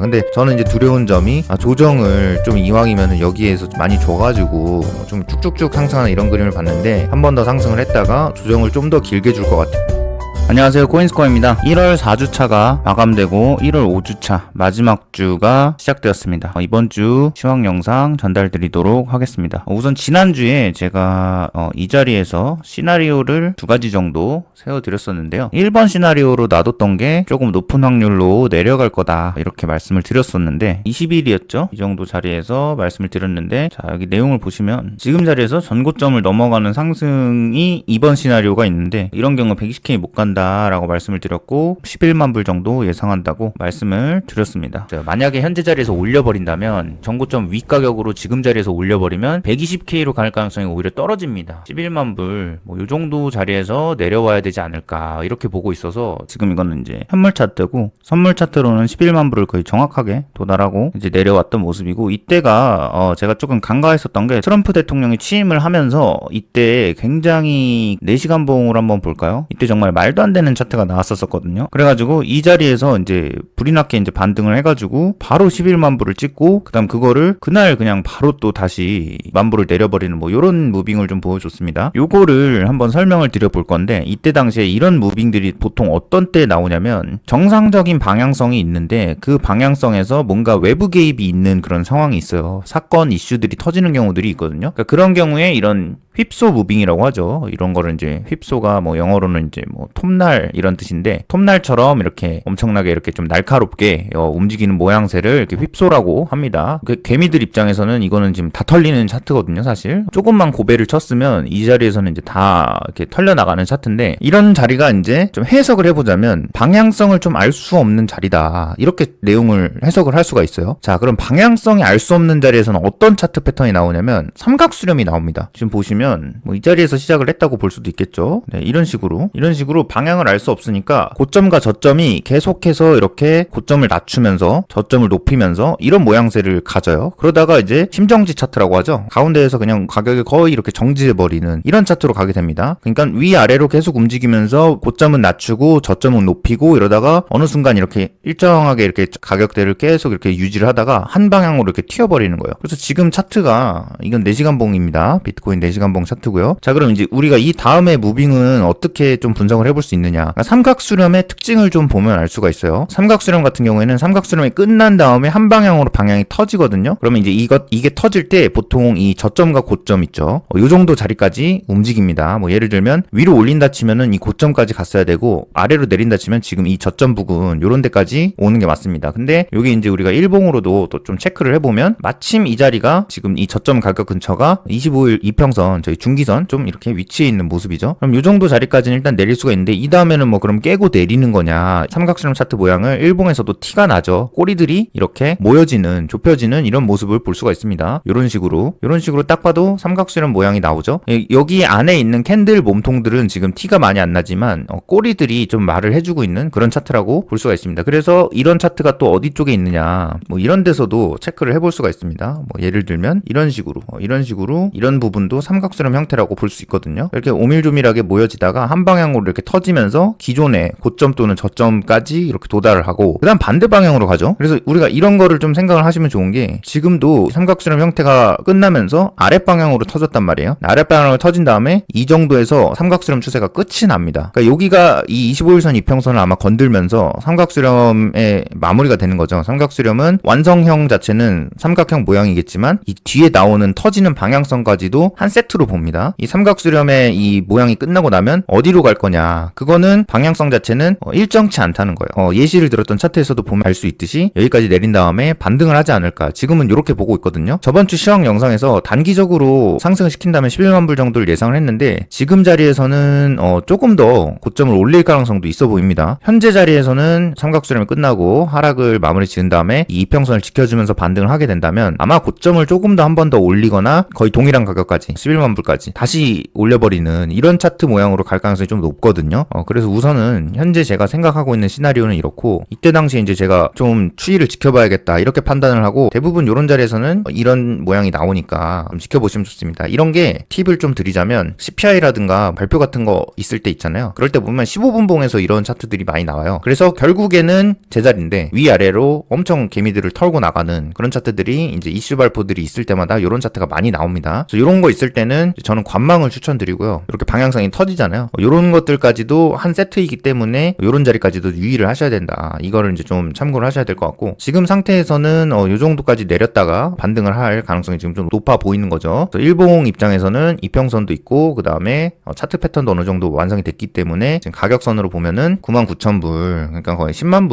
근데 저는 이제 두려운 점이 조정을 좀 이왕이면은 여기에서 많이 줘가지고 좀 쭉쭉쭉 상승하는 이런 그림을 봤는데 한 번 더 상승을 했다가 조정을 좀 더 길게 줄 것 같아요. 안녕하세요, 코인스코어입니다. 1월 4주차가 마감되고 1월 5주차 마지막 주가 시작되었습니다. 이번 주 시황 영상 전달드리도록 하겠습니다. 우선 지난주에 제가 이 자리에서 시나리오를 두 가지 정도 세워드렸었는데요. 1번 시나리오로 놔뒀던 게 조금 높은 확률로 내려갈 거다 이렇게 말씀을 드렸었는데 20일이었죠? 이 정도 자리에서 말씀을 드렸는데, 자, 여기 내용을 보시면 지금 자리에서 전고점을 넘어가는 상승이 2번 시나리오가 있는데, 이런 경우 120K 못 간다 라고 말씀을 드렸고 11만 불 정도 예상한다고 말씀을 드렸습니다. 자, 만약에 현재 자리에서 올려버린다면 전고점 윗가격으로 지금 자리에서 올려버리면 120K로 갈 가능성이 오히려 떨어집니다. 11만 불 이 정도 자리에서 내려와야 되지 않을까 이렇게 보고 있어서, 지금 이거는 이제 현물 차트고 선물 차트로는 11만 불을 거의 정확하게 도달하고 이제 내려왔던 모습이고, 이때가 제가 조금 간과했었던 게 트럼프 대통령이 취임을 하면서 이때 굉장히 4시간 봉으로 한번 볼까요? 이때 정말 말도 안 되는 차트가 나왔었거든요. 그래가지고 이 자리에서 이제 불이 나게 이제 반등을 해가지고 바로 11만 불을 찍고, 그다음 그거를 그날 그냥 바로 또 다시 만 불을 내려버리는 요런 무빙을 좀 보여줬습니다. 요거를 한번 설명을 드려볼 건데, 이때 당시에 이런 무빙들이 보통 어떤 때 나오냐면 정상적인 방향성이 있는데 그 방향성에서 뭔가 외부 개입이 있는 그런 상황이 있어요. 사건 이슈들이 터지는 경우들이 있거든요. 그러니까 그런 경우에 이런 휩소 무빙이라고 하죠. 이런 거를 이제 휩소가 영어로는 이제 톱날 이런 뜻인데, 톱날처럼 이렇게 엄청나게 이렇게 좀 날카롭게 움직이는 모양새를 이렇게 휩소라고 합니다. 그 개미들 입장에서는 이거는 지금 다 털리는 차트거든요. 사실 조금만 고배를 쳤으면 이 자리에서는 이제 다 이렇게 털려 나가는 차트인데, 이런 자리가 이제 좀 해석을 해보자면 방향성을 좀 알 수 없는 자리다 이렇게 내용을 해석을 할 수가 있어요. 자, 그럼 방향성이 알 수 없는 자리에서는 어떤 차트 패턴이 나오냐면 삼각수렴이 나옵니다. 지금 보시면 이 자리에서 시작을 했다고 볼 수도 있겠죠. 네, 이런 식으로 방향을 알 수 없으니까 고점과 저점이 계속해서 이렇게 고점을 낮추면서 저점을 높이면서 이런 모양새를 가져요. 그러다가 이제 심정지 차트라고 하죠. 가운데에서 그냥 가격이 거의 이렇게 정지해버리는 이런 차트로 가게 됩니다. 그러니까 위아래로 계속 움직이면서 고점은 낮추고 저점은 높이고, 이러다가 어느 순간 이렇게 일정하게 이렇게 가격대를 계속 이렇게 유지를 하다가 한 방향으로 이렇게 튀어버리는 거예요. 그래서 지금 차트가 이건 4시간 봉입니다. 비트코인 4시간 봉 차트고요. 자, 그럼 이제 우리가 이 다음에 무빙은 어떻게 좀 분석을 해볼 수 있느냐. 그러니까 삼각수렴의 특징을 좀 보면 알 수가 있어요. 삼각수렴 같은 경우에는 삼각수렴이 끝난 다음에 한 방향으로 방향이 터지거든요. 그러면 이제 이게 터질 때 보통 이 저점과 고점 있죠. 요 정도 자리까지 움직입니다. 예를 들면 위로 올린다 치면은 이 고점까지 갔어야 되고, 아래로 내린다 치면 지금 이 저점 부근 요런 데까지 오는 게 맞습니다. 근데 여기 이제 우리가 일봉으로도 또 좀 체크를 해보면 마침 이 자리가 지금 이 저점 가격 근처가 25일 이평선, 저희 중기선 좀 이렇게 위치해 있는 모습이죠. 그럼 요 정도 자리까지는 일단 내릴 수가 있는데, 이 다음에는 그럼 깨고 내리는 거냐. 삼각수렴 차트 모양을 일봉에서도 티가 나죠. 꼬리들이 이렇게 모여지는, 좁혀지는 이런 모습을 볼 수가 있습니다. 이런 식으로 딱 봐도 삼각수렴 모양이 나오죠. 여기 안에 있는 캔들 몸통들은 지금 티가 많이 안 나지만 꼬리들이 좀 말을 해주고 있는 그런 차트라고 볼 수가 있습니다. 그래서 이런 차트가 또 어디 쪽에 있느냐, 이런 데서도 체크를 해볼 수가 있습니다. 예를 들면 이런 식으로 이런 부분도 삼각수렴 형태라고 볼 수 있거든요. 이렇게 오밀조밀하게 모여지다가 한 방향으로 이렇게 터지면서 기존의 고점 또는 저점까지 이렇게 도달을 하고, 그 다음 반대 방향으로 가죠. 그래서 우리가 이런 거를 좀 생각을 하시면 좋은 게, 지금도 삼각수렴 형태가 끝나면서 아랫방향으로 터졌단 말이에요. 아랫방향으로 터진 다음에 이 정도에서 삼각수렴 추세가 끝이 납니다. 그러니까 여기가 이 25일선 이평선을 아마 건들면서 삼각수렴의 마무리가 되는 거죠. 삼각수렴은 완성형 자체는 삼각형 모양이겠지만 이 뒤에 나오는 터지는 방향성까지도 한 세트로 봅니다. 이 삼각수렴의 이 모양이 끝나고 나면 어디로 갈 거냐, 그거는 방향성 자체는 일정치 않다는 거예요. 예시를 들었던 차트에서도 보면 알 수 있듯이 여기까지 내린 다음에 반등을 하지 않을까, 지금은 이렇게 보고 있거든요. 저번 주 시황 영상에서 단기적으로 상승을 시킨다면 11만 불 정도를 예상을 했는데, 지금 자리에서는 조금 더 고점을 올릴 가능성도 있어 보입니다. 현재 자리에서는 삼각수렴이 끝나고 하락을 마무리 지은 다음에 이 이평선을 지켜주면서 반등을 하게 된다면 아마 고점을 조금 더 한 번 더 올리거나 거의 동일한 가격까지 11만 불까지 다시 올려버리는 이런 차트 모양으로 갈 가능성이 좀 높거든요. 그래서 우선은 현재 제가 생각하고 있는 시나리오는 이렇고, 이때 당시에 이제 제가 좀 추이를 지켜봐야겠다 이렇게 판단을 하고, 대부분 이런 자리에서는 이런 모양이 나오니까 좀 지켜보시면 좋습니다. 이런 게 팁을 좀 드리자면 CPI라든가 발표 같은 거 있을 때 있잖아요. 그럴 때 보면 15분봉에서 이런 차트들이 많이 나와요. 그래서 결국에는 제자리인데 위아래로 엄청 개미들을 털고 나가는 그런 차트들이 이제 이슈 발표들이 있을 때마다 이런 차트가 많이 나옵니다. 그래서 이런 거 있을 때는 저는 관망을 추천드리고요. 이렇게 방향성이 터지잖아요. 이런 것들까지도 한 세트이기 때문에 이런 자리까지도 유의를 하셔야 된다. 이거를 이제 좀 참고를 하셔야 될 것 같고, 지금 상태에서는 이 정도까지 내렸다가 반등을 할 가능성이 지금 좀 높아 보이는 거죠. 일봉 입장에서는 이평선도 있고, 그 다음에 차트 패턴도 어느 정도 완성이 됐기 때문에 지금 가격선으로 보면은 99,000불, 그러니까 거의 10만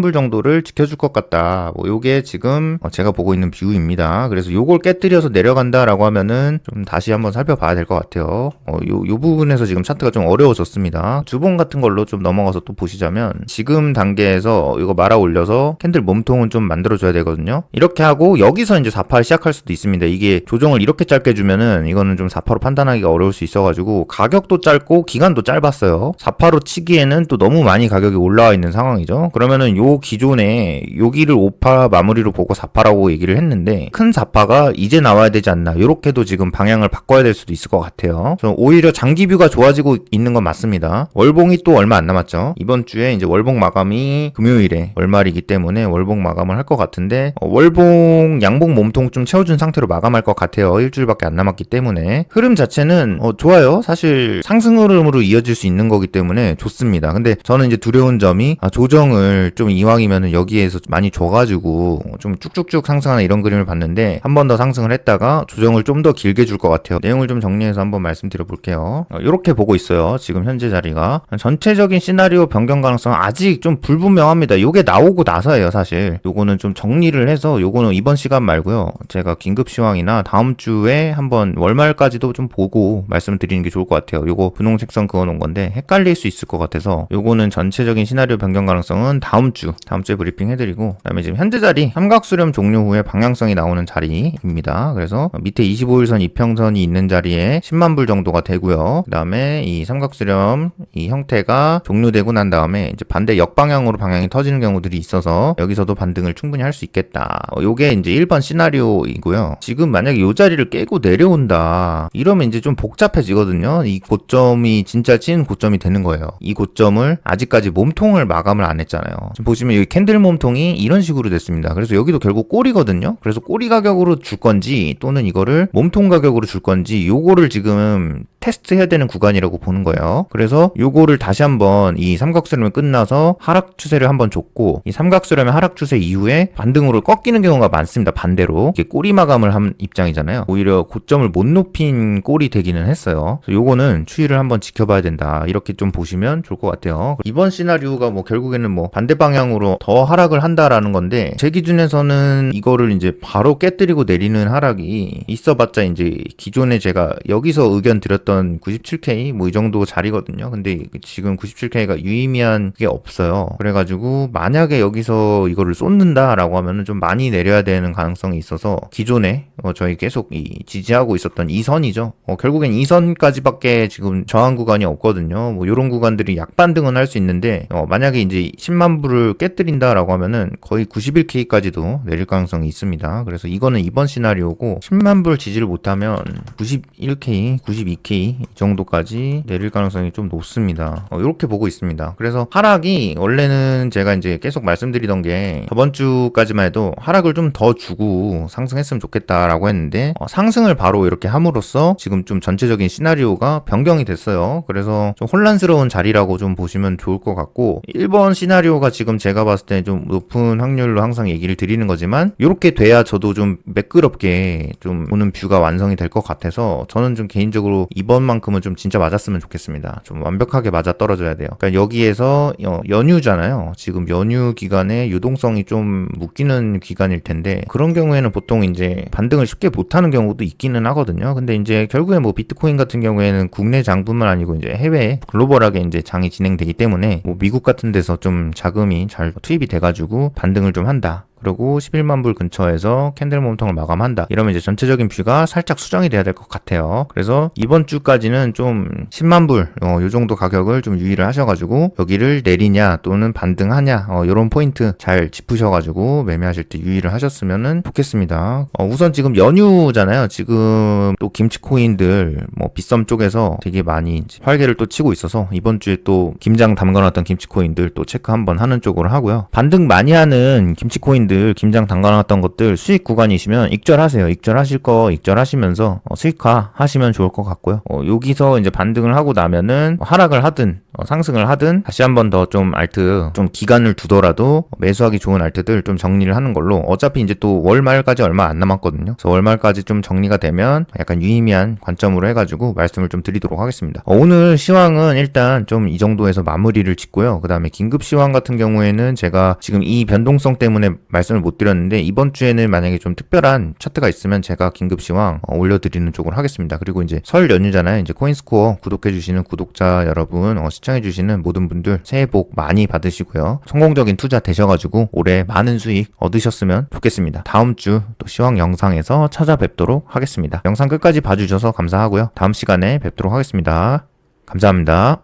불 정도를 지켜줄 것 같다. 요게 지금 제가 보고 있는 뷰입니다. 그래서 요걸 깨뜨려서 내려간다라고 하면은 좀 다시 한번 살펴봐야 될 것 같아요. 요 부분에서 지금 차트가 좀 어려워졌습니다. 주봉 같은 걸로 좀 넘어가서 또 보시자면, 지금 단계에서 이거 말아 올려서 캔들 몸통은 좀 만들어줘야 되거든요. 이렇게 하고 여기서 이제 4파를 시작할 수도 있습니다. 이게 조정을 이렇게 짧게 주면은 이거는 좀 4파로 판단하기가 어려울 수 있어가지고, 가격도 짧고 기간도 짧았어요. 4파로 치기에는 또 너무 많이 가격이 올라와 있는 상황이죠. 그러면은 요 기존에 여기를 5파 마무리로 보고 4파라고 얘기를 했는데, 큰 4파가 이제 나와야 되지 않나, 요렇게도 지금 방향을 바꿔야 될 수도 있을 것 같아요. 그래서 오히려 장기뷰가 좋아지고 있는 건 맞습니다. 월봉이 또 얼마 안 남았죠. 이번 주에 이제 월봉 마감이 금요일에 월말이기 때문에 월봉 마감을 할 것 같은데, 월봉 양봉 몸통 좀 채워준 상태로 마감할 것 같아요. 일주일밖에 안 남았기 때문에. 흐름 자체는 좋아요. 사실 상승 흐름으로 이어질 수 있는 거기 때문에 좋습니다. 근데 저는 이제 두려운 점이, 조정을 좀 이왕이면은 여기에서 많이 줘가지고 좀 쭉쭉쭉 상승하는 이런 그림을 봤는데, 한 번 더 상승을 했다가 조정을 좀 더 길게 줄 것 같아요. 내용을 좀 정리해서 한번 말씀드려 볼게요. 이렇게 보고 있어요. 지금 현재 자리가. 전체적인 시나리오 변경 가능성은 아직 좀 불분명합니다. 요게 나오고 나서예요, 사실. 요거는 좀 정리를 해서, 요거는 이번 시간 말고요, 제가 긴급 시황이나 다음 주에 한번 월말까지도 좀 보고 말씀을 드리는 게 좋을 것 같아요. 요거 분홍색 선 그어놓은 건데 헷갈릴 수 있을 것 같아서, 요거는 전체적인 시나리오 변경 가능성은 다음 주에 브리핑 해드리고, 그다음에 지금 현재 자리 삼각수렴 종료 후에 방향성이 나오는 자리입니다. 그래서 밑에 25일선 이평선이 있는 자리에 10만 불 정도가 되고요. 그다음에 이 삼각수렴 이 형태가 종료되고 난 다음에 이제 반대 역방향으로 방향이 터지는 경우들이 있어서 여기서도 반등을 충분히 할 수 있겠다. 요게 이제 1번 시나리오이고요. 지금 만약에 요 자리를 깨고 내려온다, 이러면 이제 좀 복잡해지거든요. 이 고점이 진짜 찐 고점이 되는 거예요. 이 고점을 아직까지 몸통을 마감을 안 했잖아요. 지금 보시면 여기 캔들 몸통이 이런 식으로 됐습니다. 그래서 여기도 결국 꼬리거든요. 그래서 꼬리 가격으로 줄 건지 또는 이거를 몸통 가격으로 줄 건지, 요거를 지금 테스트 해야 되는 구간이라고 보는 거예요. 그래서 요거를 다시 한번 이 삼각수렴이 끝나서 하락 추세를 한번 줬고, 이 삼각수렴의 하락 추세 이후에 반등으로 꺾이는 경우가 많습니다. 반대로 이게 꼬리 마감을 한 입장이잖아요. 오히려 고점을 못 높인 꼴이 되기는 했어요. 그래서 요거는 추이를 한번 지켜봐야 된다, 이렇게 좀 보시면 좋을 것 같아요. 이번 시나리오가 결국에는 반대 방향으로 더 하락을 한다라는 건데, 제 기준에서는 이거를 이제 바로 깨뜨리고 내리는 하락이 있어봤자 이제 기존에 제가 여기서 의견 드렸던 97K 이 정도 자리거든요. 근데 지금 97K가 유의미한 게 없어요. 그래가지고 만약에 여기서 이거를 쏟는다라고 하면은 좀 많이 내려야 되는 가능성이 있어서, 기존에 저희 계속 지지하고 있었던 이 선이죠. 결국엔 이 선까지밖에 지금 저항 구간이 없거든요. 요런 구간들이 약반등은 할 수 있는데, 만약에 이제 10만 불을 깨뜨린다라고 하면은 거의 91K까지도 내릴 가능성이 있습니다. 그래서 이거는 이번 시나리오고, 10만 불 지지를 못하면 91K, 92K 이 정도까지 내릴 가능성이 좀 높습니다. 이렇게 보고 있습니다. 그래서 하락이, 원래는 제가 이제 계속 말씀드리던 게 저번 주까지만 해도 하락을 좀 더 주고 상승했으면 좋겠다라고 했는데, 상승을 바로 이렇게 함으로써 지금 좀 전체적인 시나리오가 변경이 됐어요. 그래서 좀 혼란스러운 자리라고 좀 보시면 좋을 것 같고, 1번 시나리오가 지금 제가 봤을 때 좀 높은 확률로 항상 얘기를 드리는 거지만, 이렇게 돼야 저도 좀 매끄럽게 좀 보는 뷰가 완성이 될 것 같아서, 저는 좀 개인적으로 이번만큼은 좀 진짜 맞았으면 좋겠습니다. 좀 완벽하게 맞아 떨어져야 돼요. 그러니까 여기에서 연휴잖아요. 지금 연휴 기간에 유동성이 좀 묶이는 기간일 텐데, 그런 경우에는 보통 이제 반등을 쉽게 못하는 경우도 있기는 하거든요. 근데 이제 결국에 비트코인 같은 경우에는 국내 장뿐만 아니고 이제 해외 글로벌하게 이제 장이 진행되기 때문에 미국 같은 데서 좀 자금이 잘 투입이 돼가지고 반등을 좀 한다, 그리고 11만 불 근처에서 캔들 모멘텀을 마감한다. 이러면 이제 전체적인 뷰가 살짝 수정이 돼야 될 것 같아요. 그래서 이번 주까지는 좀 10만 불, 요 정도 가격을 좀 유의를 하셔가지고 여기를 내리냐 또는 반등하냐, 요런 포인트 잘 짚으셔가지고 매매하실 때 유의를 하셨으면 좋겠습니다. 우선 지금 연휴잖아요. 지금 또 김치코인들 뭐 빗썸 쪽에서 되게 많이 이제 활개를 또 치고 있어서 이번 주에 또 김장 담가놨던 김치코인들 또 체크 한번 하는 쪽으로 하고요. 반등 많이 하는 김치코인들, 김장 담가놨던 것들 수익 구간이시면 익절하세요. 익절하실 거 익절하시면서 수익화 하시면 좋을 것 같고요. 여기서 이제 반등을 하고 나면은 하락을 하든 상승을 하든 다시 한번 더 좀 알트 좀 기간을 두더라도 매수하기 좋은 알트들 좀 정리를 하는 걸로, 어차피 이제 또 월말까지 얼마 안 남았거든요. 그래서 월말까지 좀 정리가 되면 약간 유의미한 관점으로 해가지고 말씀을 좀 드리도록 하겠습니다. 오늘 시황은 일단 좀 이 정도에서 마무리를 짓고요. 그 다음에 긴급 시황 같은 경우에는 제가 지금 이 변동성 때문에 말씀을 못 드렸는데 이번 주에는 만약에 좀 특별한 차트가 있으면 제가 긴급 시황 올려드리는 쪽으로 하겠습니다. 그리고 이제 설 연휴잖아요. 이제 코인스코어 구독해주시는 구독자 여러분, 시청해주시는 모든 분들 새해 복 많이 받으시고요. 성공적인 투자 되셔가지고 올해 많은 수익 얻으셨으면 좋겠습니다. 다음 주 또 시황 영상에서 찾아뵙도록 하겠습니다. 영상 끝까지 봐주셔서 감사하고요. 다음 시간에 뵙도록 하겠습니다. 감사합니다.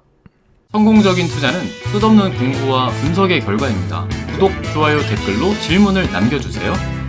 성공적인 투자는 끝없는 공부와 분석의 결과입니다. 구독, 좋아요, 댓글로 질문을 남겨주세요.